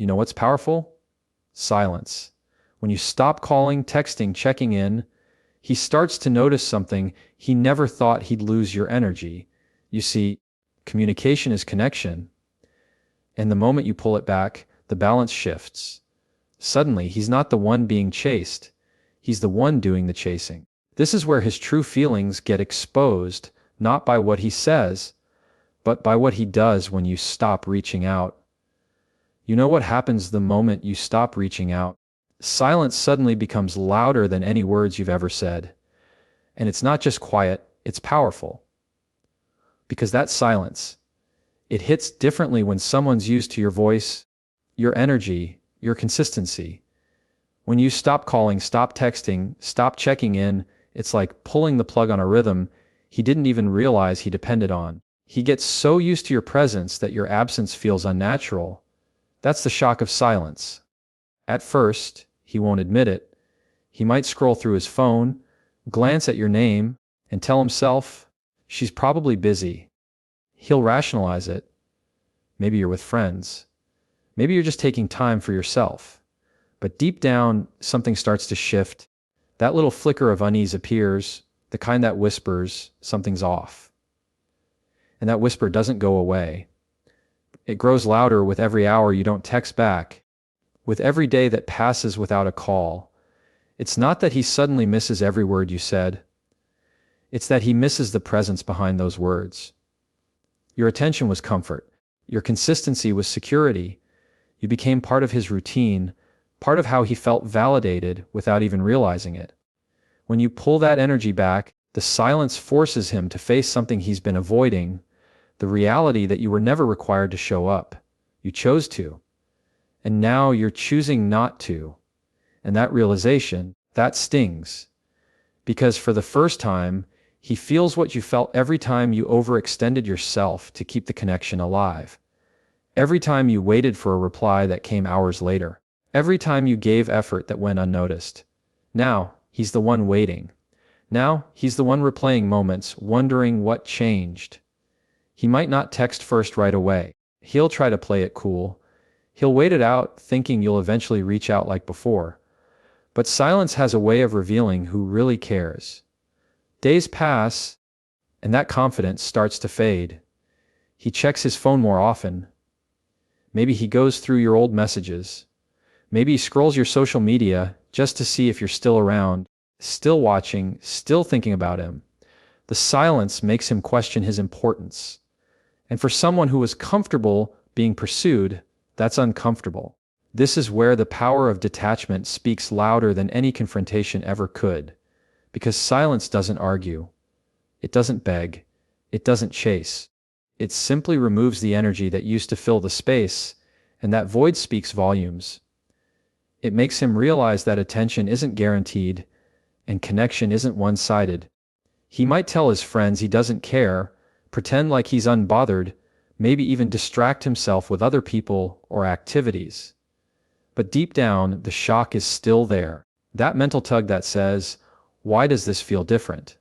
You know what's powerful? Silence. When you stop calling, texting, checking in, he starts to notice something he never thought he'd lose your energy. You see, communication is connection, and the moment you pull it back, the balance shifts. Suddenly, he's not the one being chased, he's the one doing the chasing. This is where his true feelings get exposed, not by what he says, but by what he does when you stop reaching out. You know what happens the moment you stop reaching out? Silence suddenly becomes louder than any words you've ever said. And it's not just quiet, it's powerful. Because that silence, it hits differently when someone's used to your voice, your energy, your consistency. When you stop calling, stop texting, stop checking in, it's like pulling the plug on a rhythm he didn't even realize he depended on. He gets so used to your presence that your absence feels unnatural. That's the shock of silence. At first, he won't admit it. He might scroll through his phone, glance at your name, and tell himself, she's probably busy. He'll rationalize it. Maybe you're with friends. Maybe you're just taking time for yourself. But deep down, something starts to shift. That little flicker of unease appears, the kind that whispers, something's off. And that whisper doesn't go away. It grows louder with every hour you don't text back, with every day that passes without a call. It's not that he suddenly misses every word you said. It's that he misses the presence behind those words. Your attention was comfort. Your consistency was security. You became part of his routine, part of how he felt validated without even realizing it. When you pull that energy back, the silence forces him to face something he's been avoiding, the reality that you were never required to show up. You chose to. And now you're choosing not to. And that realization, that stings. Because for the first time, he feels what you felt every time you overextended yourself to keep the connection alive. Every time you waited for a reply that came hours later. Every time you gave effort that went unnoticed. Now, he's the one waiting. Now, he's the one replaying moments, wondering what changed. He might not text first right away. He'll try to play it cool. He'll wait it out, thinking you'll eventually reach out like before. But silence has a way of revealing who really cares. Days pass, and that confidence starts to fade. He checks his phone more often. Maybe he goes through your old messages. Maybe he scrolls your social media just to see if you're still around, still watching, still thinking about him. The silence makes him question his importance. And for someone who was comfortable being pursued, that's uncomfortable. This is where the power of detachment speaks louder than any confrontation ever could. Because silence doesn't argue. It doesn't beg. It doesn't chase. It simply removes the energy that used to fill the space, and that void speaks volumes. It makes him realize that attention isn't guaranteed, and connection isn't one-sided. He might tell his friends he doesn't care, pretend like he's unbothered, maybe even distract himself with other people or activities. But deep down, the shock is still there. That mental tug that says, why does this feel different?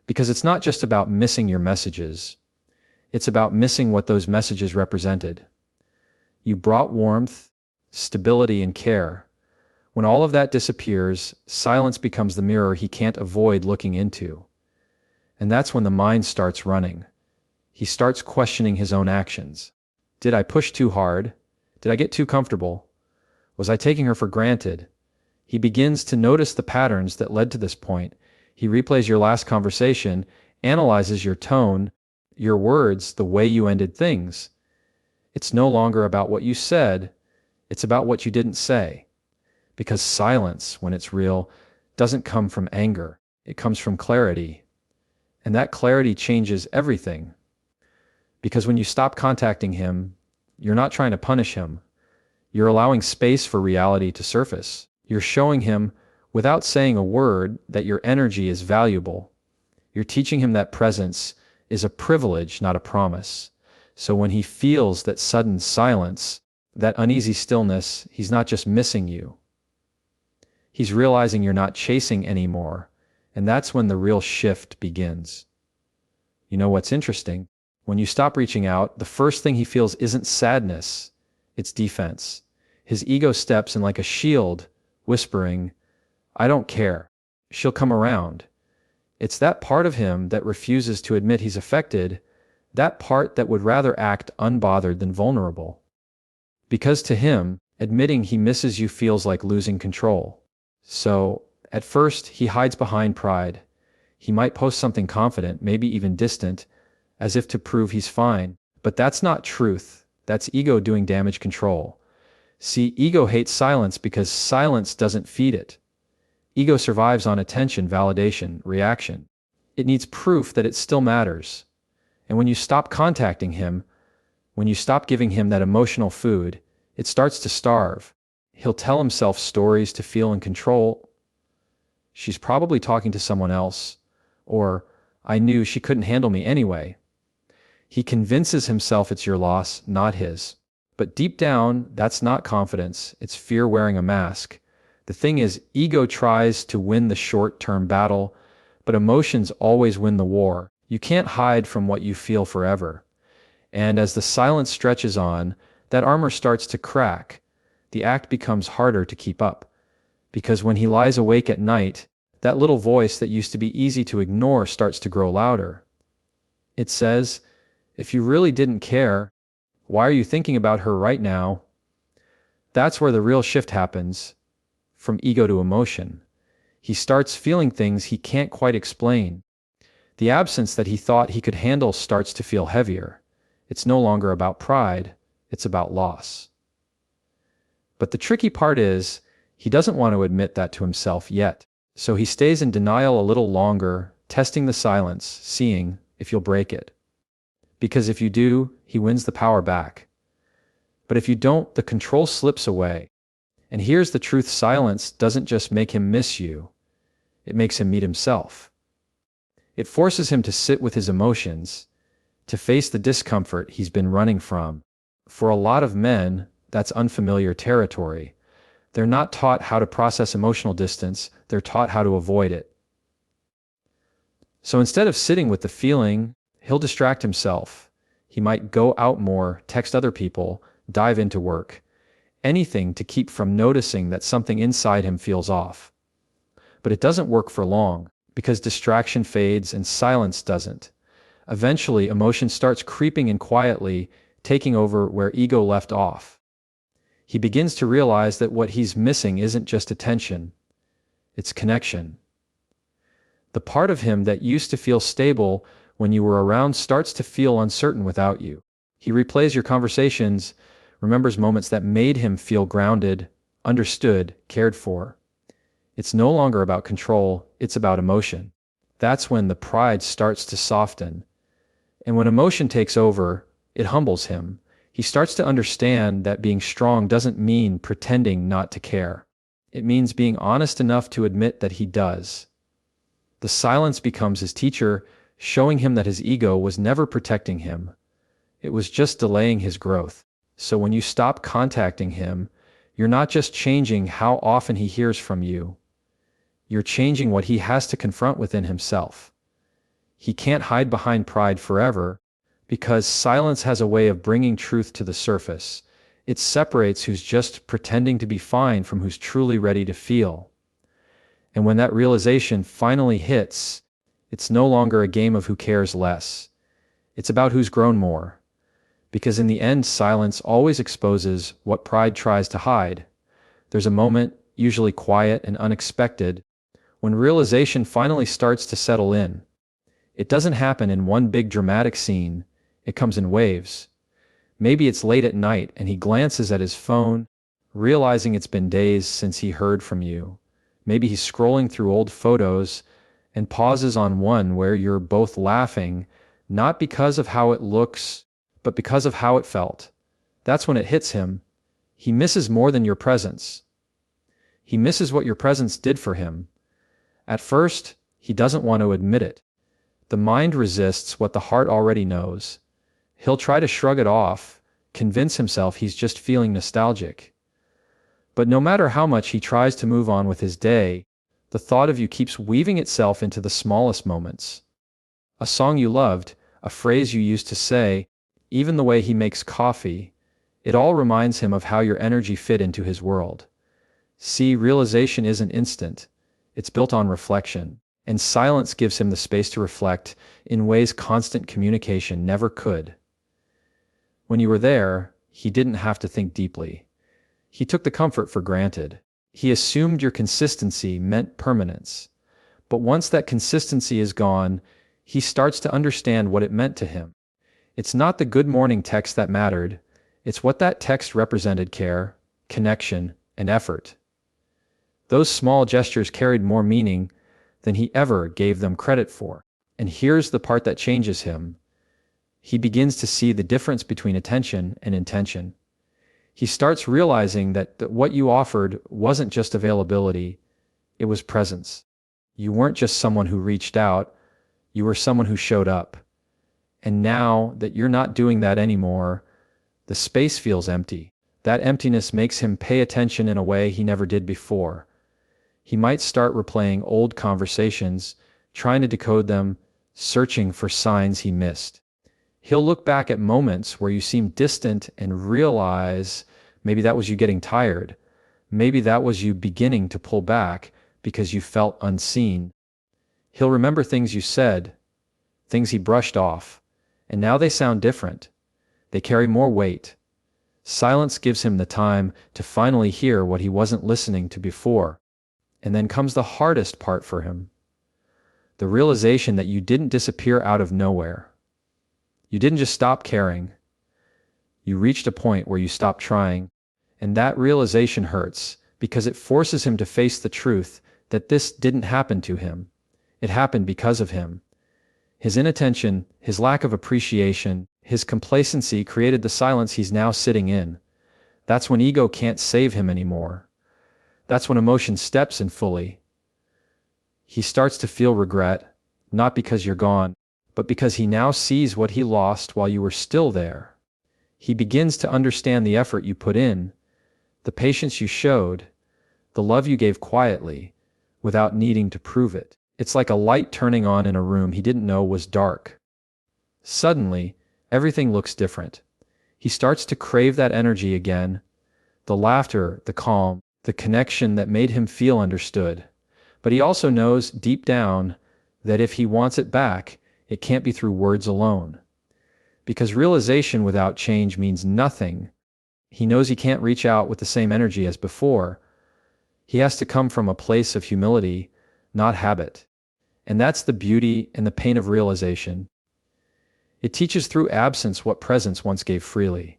Because it's not just about missing your messages. It's about missing what those messages represented. You brought warmth, stability, and care. When all of that disappears, silence becomes the mirror he can't avoid looking into. And that's when the mind starts running. He starts questioning his own actions. Did I push too hard? Did I get too comfortable? Was I taking her for granted? He begins to notice the patterns that led to this point. He replays your last conversation, analyzes your tone, your words, the way you ended things. It's no longer about what you said, it's about what you didn't say. Because silence, when it's real, doesn't come from anger. It comes from clarity. And that clarity changes everything. Because when you stop contacting him, you're not trying to punish him. You're allowing space for reality to surface. You're showing him, without saying a word, that your energy is valuable. You're teaching him that presence is a privilege, not a promise. So when he feels that sudden silence, that uneasy stillness, he's not just missing you. He's realizing you're not chasing anymore, and that's when the real shift begins. You know what's interesting? When you stop reaching out, the first thing he feels isn't sadness, it's defense. His ego steps in like a shield, whispering, I don't care. She'll come around. It's that part of him that refuses to admit he's affected, that part that would rather act unbothered than vulnerable. Because to him, admitting he misses you feels like losing control. So, at first, he hides behind pride. He might post something confident, maybe even distant, as if to prove he's fine. But that's not truth. That's ego doing damage control. See, ego hates silence because silence doesn't feed it. Ego survives on attention, validation, reaction. It needs proof that it still matters. And when you stop contacting him, when you stop giving him that emotional food, it starts to starve. He'll tell himself stories to feel in control. She's probably talking to someone else. Or, I knew she couldn't handle me anyway. He convinces himself it's your loss, not his. But deep down, that's not confidence, it's fear wearing a mask. The thing is, ego tries to win the short-term battle, but emotions always win the war. You can't hide from what you feel forever. And as the silence stretches on, that armor starts to crack. The act becomes harder to keep up. Because when he lies awake at night, that little voice that used to be easy to ignore starts to grow louder. It says, if you really didn't care, why are you thinking about her right now? That's where the real shift happens, from ego to emotion. He starts feeling things he can't quite explain. The absence that he thought he could handle starts to feel heavier. It's no longer about pride, it's about loss. But the tricky part is, he doesn't want to admit that to himself yet. So he stays in denial a little longer, testing the silence, seeing if you'll break it. Because if you do, he wins the power back. But if you don't, the control slips away. And here's the truth, silence doesn't just make him miss you. It makes him meet himself. It forces him to sit with his emotions, to face the discomfort he's been running from. For a lot of men, that's unfamiliar territory. They're not taught how to process emotional distance, they're taught how to avoid it. So instead of sitting with the feeling, he'll distract himself. He might go out more, text other people, dive into work. Anything to keep from noticing that something inside him feels off. But it doesn't work for long, because distraction fades and silence doesn't. Eventually, emotion starts creeping in quietly, taking over where ego left off. He begins to realize that what he's missing isn't just attention, it's connection. The part of him that used to feel stable when you were around starts to feel uncertain without you. He replays your conversations, remembers moments that made him feel grounded, understood, cared for. It's no longer about control, it's about emotion. That's when the pride starts to soften. And when emotion takes over, it humbles him. He starts to understand that being strong doesn't mean pretending not to care. It means being honest enough to admit that he does. The silence becomes his teacher, showing him that his ego was never protecting him. It was just delaying his growth. So when you stop contacting him, you're not just changing how often he hears from you. You're changing what he has to confront within himself. He can't hide behind pride forever, because silence has a way of bringing truth to the surface. It separates who's just pretending to be fine from who's truly ready to feel. And when that realization finally hits, it's no longer a game of who cares less. It's about who's grown more. Because in the end, silence always exposes what pride tries to hide. There's a moment, usually quiet and unexpected, when realization finally starts to settle in. It doesn't happen in one big dramatic scene, it comes in waves. Maybe it's late at night and he glances at his phone, realizing it's been days since he heard from you. Maybe he's scrolling through old photos and pauses on one where you're both laughing, not because of how it looks, but because of how it felt. That's when it hits him. He misses more than your presence. He misses what your presence did for him. At first, he doesn't want to admit it. The mind resists what the heart already knows. He'll try to shrug it off, convince himself he's just feeling nostalgic. But no matter how much he tries to move on with his day, the thought of you keeps weaving itself into the smallest moments. A song you loved, a phrase you used to say, even the way he makes coffee. It all reminds him of how your energy fit into his world. See, realization isn't instant. It's built on reflection. And silence gives him the space to reflect in ways constant communication never could. When you were there, he didn't have to think deeply. He took the comfort for granted. He assumed your consistency meant permanence. But once that consistency is gone, he starts to understand what it meant to him. It's not the good morning text that mattered. It's what that text represented: care, connection, and effort. Those small gestures carried more meaning than he ever gave them credit for. And here's the part that changes him. He begins to see the difference between attention and intention. He starts realizing that what you offered wasn't just availability, it was presence. You weren't just someone who reached out, you were someone who showed up. And now that you're not doing that anymore, the space feels empty. That emptiness makes him pay attention in a way he never did before. He might start replaying old conversations, trying to decode them, searching for signs he missed. He'll look back at moments where you seemed distant and realize maybe that was you getting tired. Maybe that was you beginning to pull back because you felt unseen. He'll remember things you said, things he brushed off, and now they sound different. They carry more weight. Silence gives him the time to finally hear what he wasn't listening to before. And then comes the hardest part for him. The realization that you didn't disappear out of nowhere. You didn't just stop caring. You reached a point where you stopped trying. And that realization hurts because it forces him to face the truth that this didn't happen to him. It happened because of him. His inattention, his lack of appreciation, his complacency created the silence he's now sitting in. That's when ego can't save him anymore. That's when emotion steps in fully. He starts to feel regret, not because you're gone, but because he now sees what he lost while you were still there. He begins to understand the effort you put in, the patience you showed, the love you gave quietly, without needing to prove it. It's like a light turning on in a room he didn't know was dark. Suddenly, everything looks different. He starts to crave that energy again, the laughter, the calm, the connection that made him feel understood. But he also knows deep down that if he wants it back, it can't be through words alone. Because realization without change means nothing. He knows he can't reach out with the same energy as before. He has to come from a place of humility, not habit. And that's the beauty and the pain of realization. It teaches through absence what presence once gave freely.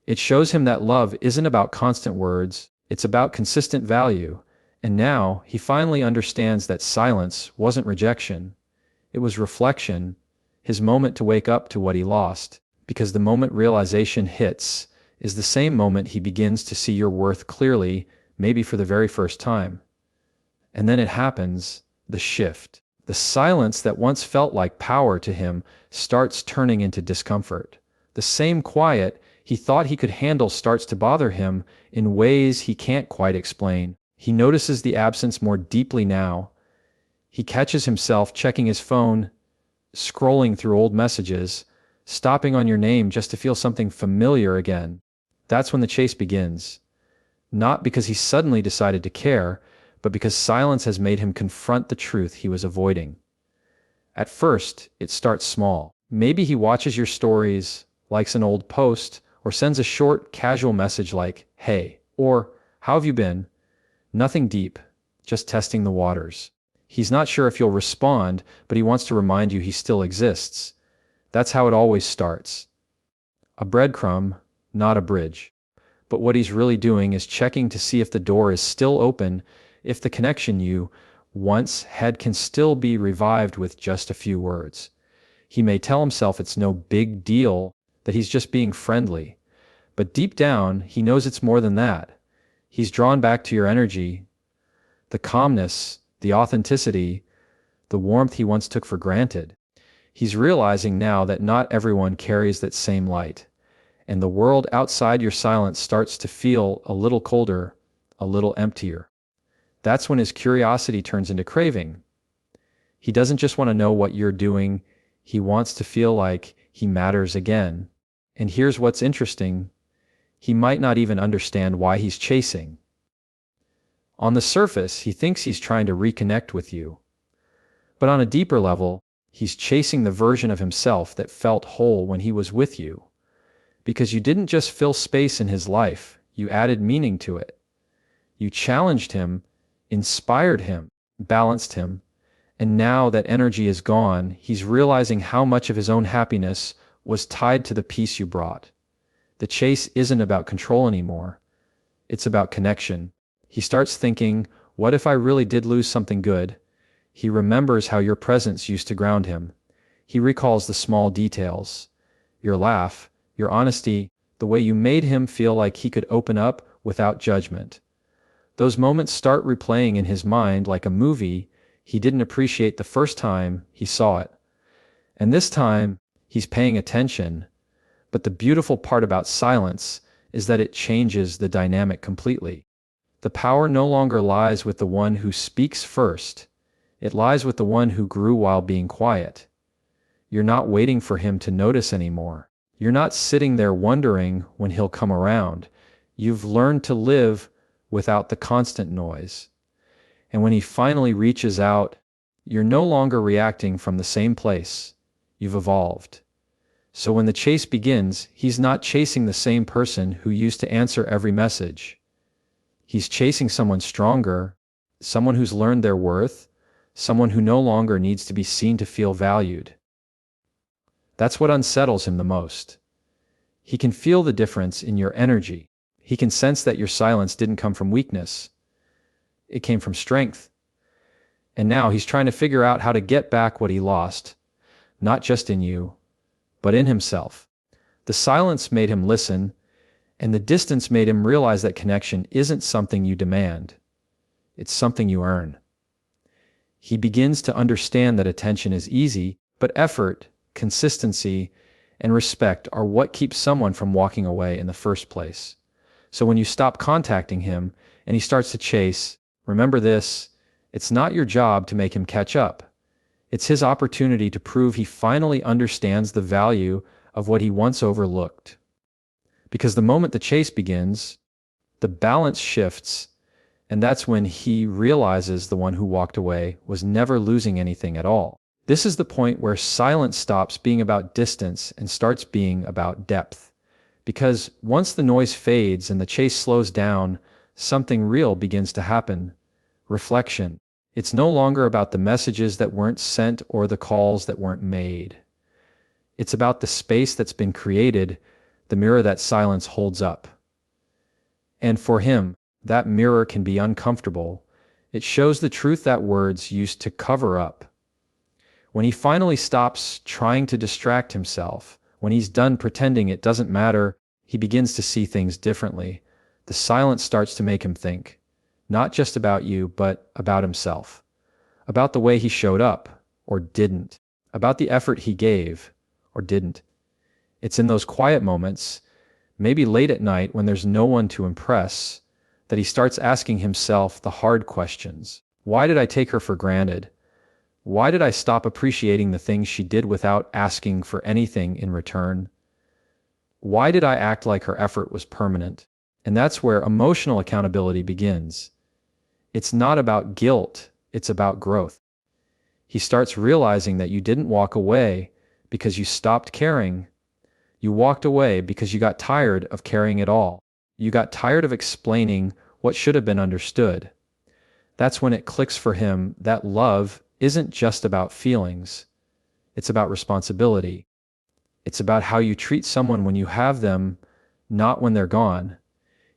It shows him that love isn't about constant words, it's about consistent value. And now he finally understands that silence wasn't rejection. It was reflection, his moment to wake up to what he lost. Because the moment realization hits is the same moment he begins to see your worth clearly, maybe for the very first time. And then it happens, the shift. The silence that once felt like power to him starts turning into discomfort. The same quiet he thought he could handle starts to bother him in ways he can't quite explain. He notices the absence more deeply now. He catches himself checking his phone, scrolling through old messages, stopping on your name just to feel something familiar again. That's when the chase begins. Not because he suddenly decided to care, but because silence has made him confront the truth he was avoiding. At first, it starts small. Maybe he watches your stories, likes an old post, or sends a short, casual message like, "Hey," or "How have you been?" Nothing deep, just testing the waters. He's not sure if you'll respond, but he wants to remind you he still exists. That's how it always starts. A breadcrumb, not a bridge. But what he's really doing is checking to see if the door is still open, if the connection you once had can still be revived with just a few words. He may tell himself it's no big deal, that he's just being friendly. But deep down, he knows it's more than that. He's drawn back to your energy, the calmness, the authenticity, the warmth he once took for granted. He's realizing now that not everyone carries that same light, and the world outside your silence starts to feel a little colder, a little emptier. That's when his curiosity turns into craving. He doesn't just want to know what you're doing, he wants to feel like he matters again. And here's what's interesting. He might not even understand why he's chasing. On the surface, he thinks he's trying to reconnect with you. But on a deeper level, he's chasing the version of himself that felt whole when he was with you. Because you didn't just fill space in his life, you added meaning to it. You challenged him, inspired him, balanced him, and now that energy is gone, he's realizing how much of his own happiness was tied to the peace you brought. The chase isn't about control anymore. It's about connection. He starts thinking, what if I really did lose something good? He remembers how your presence used to ground him. He recalls the small details. Your laugh, your honesty, the way you made him feel like he could open up without judgment. Those moments start replaying in his mind like a movie he didn't appreciate the first time he saw it. And this time, he's paying attention. But the beautiful part about silence is that it changes the dynamic completely. The power no longer lies with the one who speaks first. It lies with the one who grew while being quiet. You're not waiting for him to notice anymore. You're not sitting there wondering when he'll come around. You've learned to live without the constant noise. And when he finally reaches out, you're no longer reacting from the same place. You've evolved. So when the chase begins, he's not chasing the same person who used to answer every message. He's chasing someone stronger, someone who's learned their worth, someone who no longer needs to be seen to feel valued. That's what unsettles him the most. He can feel the difference in your energy. He can sense that your silence didn't come from weakness. It came from strength. And now he's trying to figure out how to get back what he lost, not just in you, but in himself. The silence made him listen, and the distance made him realize that connection isn't something you demand. It's something you earn. He begins to understand that attention is easy, but effort, consistency, and respect are what keeps someone from walking away in the first place. So when you stop contacting him and he starts to chase, remember this, it's not your job to make him catch up. It's his opportunity to prove he finally understands the value of what he once overlooked. Because the moment the chase begins, the balance shifts, and that's when he realizes the one who walked away was never losing anything at all. This is the point where silence stops being about distance and starts being about depth. Because once the noise fades and the chase slows down, something real begins to happen. Reflection. It's no longer about the messages that weren't sent or the calls that weren't made. It's about the space that's been created, the mirror that silence holds up. And for him, that mirror can be uncomfortable. It shows the truth that words used to cover up. When he finally stops trying to distract himself, when he's done pretending it doesn't matter, he begins to see things differently. The silence starts to make him think, not just about you, but about himself. About the way he showed up, or didn't. About the effort he gave, or didn't. It's in those quiet moments, maybe late at night when there's no one to impress, that he starts asking himself the hard questions. Why did I take her for granted? Why did I stop appreciating the things she did without asking for anything in return? Why did I act like her effort was permanent? And that's where emotional accountability begins. It's not about guilt, it's about growth. He starts realizing that you didn't walk away because you stopped caring. You walked away because you got tired of caring at all. You got tired of explaining what should have been understood. That's when it clicks for him that love isn't just about feelings. It's about responsibility. It's about how you treat someone when you have them, not when they're gone.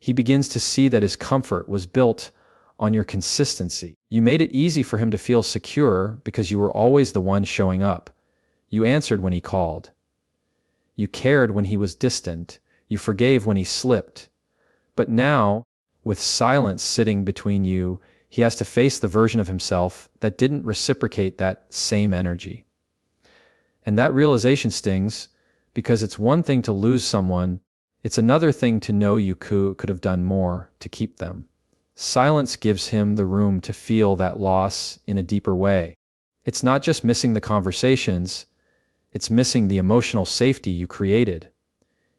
He begins to see that his comfort was built on your consistency. You made it easy for him to feel secure because you were always the one showing up. You answered when he called. You cared when he was distant. You forgave when he slipped. But now, with silence sitting between you, he has to face the version of himself that didn't reciprocate that same energy. And that realization stings because it's one thing to lose someone, it's another thing to know you could have done more to keep them. Silence gives him the room to feel that loss in a deeper way. It's not just missing the conversations, it's missing the emotional safety you created.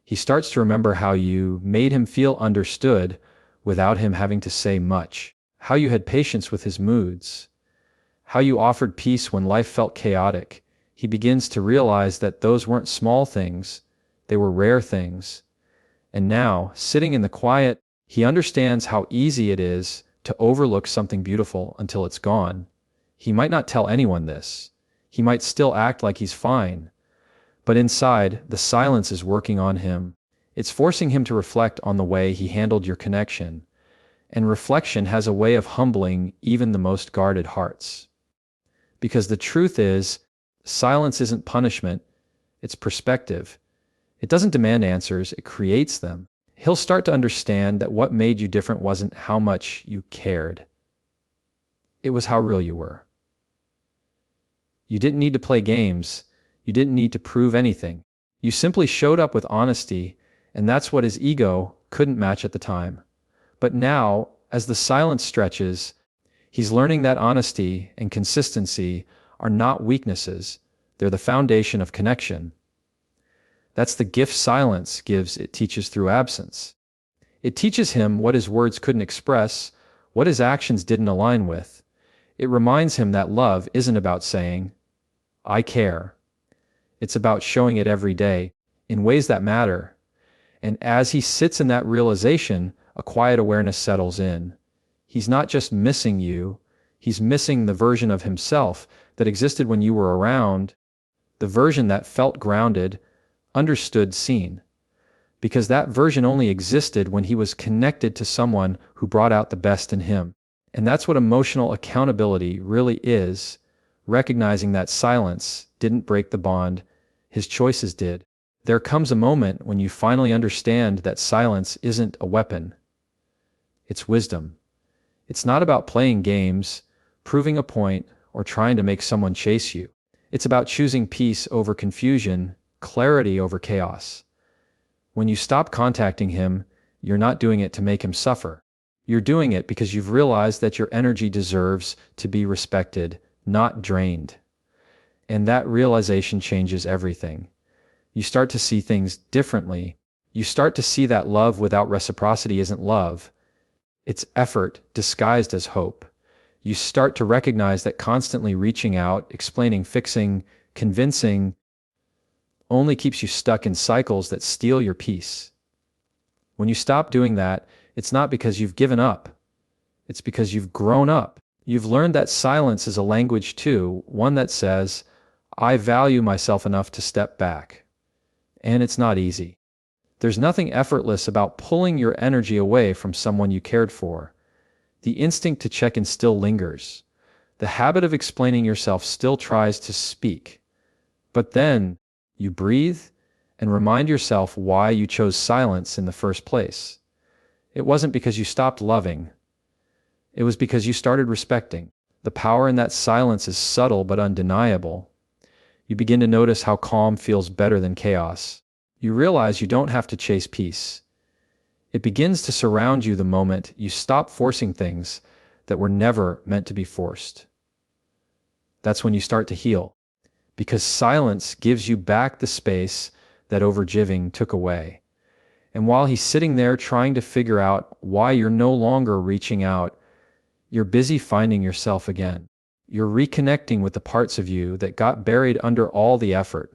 He starts to remember how you made him feel understood without him having to say much, how you had patience with his moods, how you offered peace when life felt chaotic. He begins to realize that those weren't small things, they were rare things. And now, sitting in the quiet, he understands how easy it is to overlook something beautiful until it's gone. He might not tell anyone this. He might still act like he's fine. But inside, the silence is working on him. It's forcing him to reflect on the way he handled your connection. And reflection has a way of humbling even the most guarded hearts. Because the truth is, silence isn't punishment, it's perspective. It doesn't demand answers, it creates them. He'll start to understand that what made you different wasn't how much you cared. It was how real you were. You didn't need to play games. You didn't need to prove anything. You simply showed up with honesty, and that's what his ego couldn't match at the time. But now, as the silence stretches, he's learning that honesty and consistency are not weaknesses. They're the foundation of connection. That's the gift silence gives. It teaches through absence. It teaches him what his words couldn't express, what his actions didn't align with. It reminds him that love isn't about saying, "I care." It's about showing it every day, in ways that matter. And as he sits in that realization, a quiet awareness settles in. He's not just missing you, he's missing the version of himself that existed when you were around, the version that felt grounded, understood, seen. Because that version only existed when he was connected to someone who brought out the best in him. And that's what emotional accountability really is, recognizing that silence didn't break the bond, his choices did. There comes a moment when you finally understand that silence isn't a weapon. It's wisdom. It's not about playing games, proving a point, or trying to make someone chase you. It's about choosing peace over confusion, clarity over chaos. When you stop contacting him, you're not doing it to make him suffer. You're doing it because you've realized that your energy deserves to be respected, not drained. And that realization changes everything. You start to see things differently. You start to see that love without reciprocity isn't love. It's effort disguised as hope. You start to recognize that constantly reaching out, explaining, fixing, convincing only keeps you stuck in cycles that steal your peace. When you stop doing that, it's not because you've given up. It's because you've grown up. You've learned that silence is a language too, one that says, "I value myself enough to step back." And it's not easy. There's nothing effortless about pulling your energy away from someone you cared for. The instinct to check in still lingers. The habit of explaining yourself still tries to speak. But then you breathe and remind yourself why you chose silence in the first place. It wasn't because you stopped loving. It was because you started respecting. The power in that silence is subtle but undeniable. You begin to notice how calm feels better than chaos. You realize you don't have to chase peace. It begins to surround you the moment you stop forcing things that were never meant to be forced. That's when you start to heal, because silence gives you back the space that overgiving took away. And while he's sitting there trying to figure out why you're no longer reaching out, you're busy finding yourself again. You're reconnecting with the parts of you that got buried under all the effort.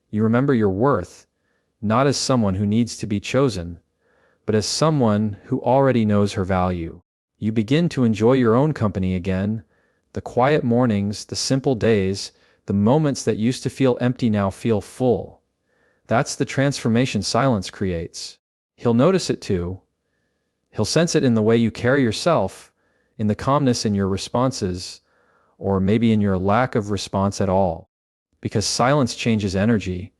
You remember your worth, not as someone who needs to be chosen, but as someone who already knows her value. You begin to enjoy your own company again. The quiet mornings, the simple days, the moments that used to feel empty now feel full. That's the transformation silence creates. He'll notice it too. He'll sense it in the way you carry yourself, in the calmness in your responses, or maybe in your lack of response at all. Because silence changes energy.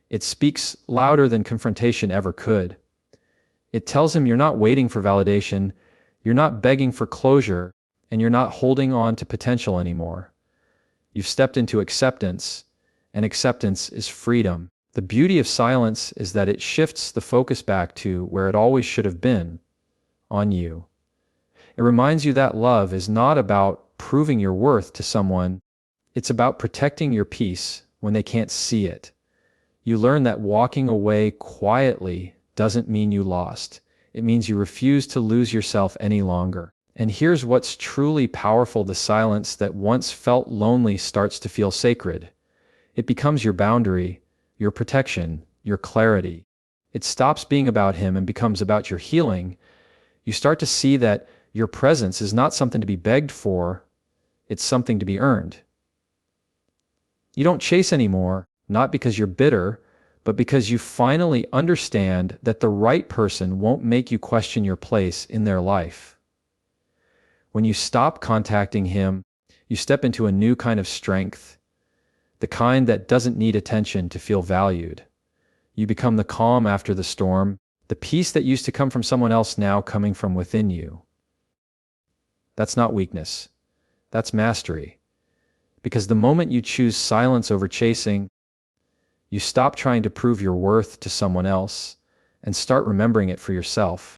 It speaks louder than confrontation ever could. It tells him you're not waiting for validation, you're not begging for closure, and you're not holding on to potential anymore. You've stepped into acceptance, and acceptance is freedom. The beauty of silence is that it shifts the focus back to where it always should have been, on you. It reminds you that love is not about proving your worth to someone, it's about protecting your peace when they can't see it. You learn that walking away quietly doesn't mean you lost. It means you refuse to lose yourself any longer. And here's what's truly powerful: the silence that once felt lonely starts to feel sacred. It becomes your boundary, your protection, your clarity. It stops being about him and becomes about your healing. You start to see that your presence is not something to be begged for, it's something to be earned. You don't chase anymore, not because you're bitter, but because you finally understand that the right person won't make you question your place in their life. When you stop contacting him, you step into a new kind of strength, the kind that doesn't need attention to feel valued. You become the calm after the storm, the peace that used to come from someone else now coming from within you. That's not weakness. That's mastery. Because the moment you choose silence over chasing, you stop trying to prove your worth to someone else and start remembering it for yourself.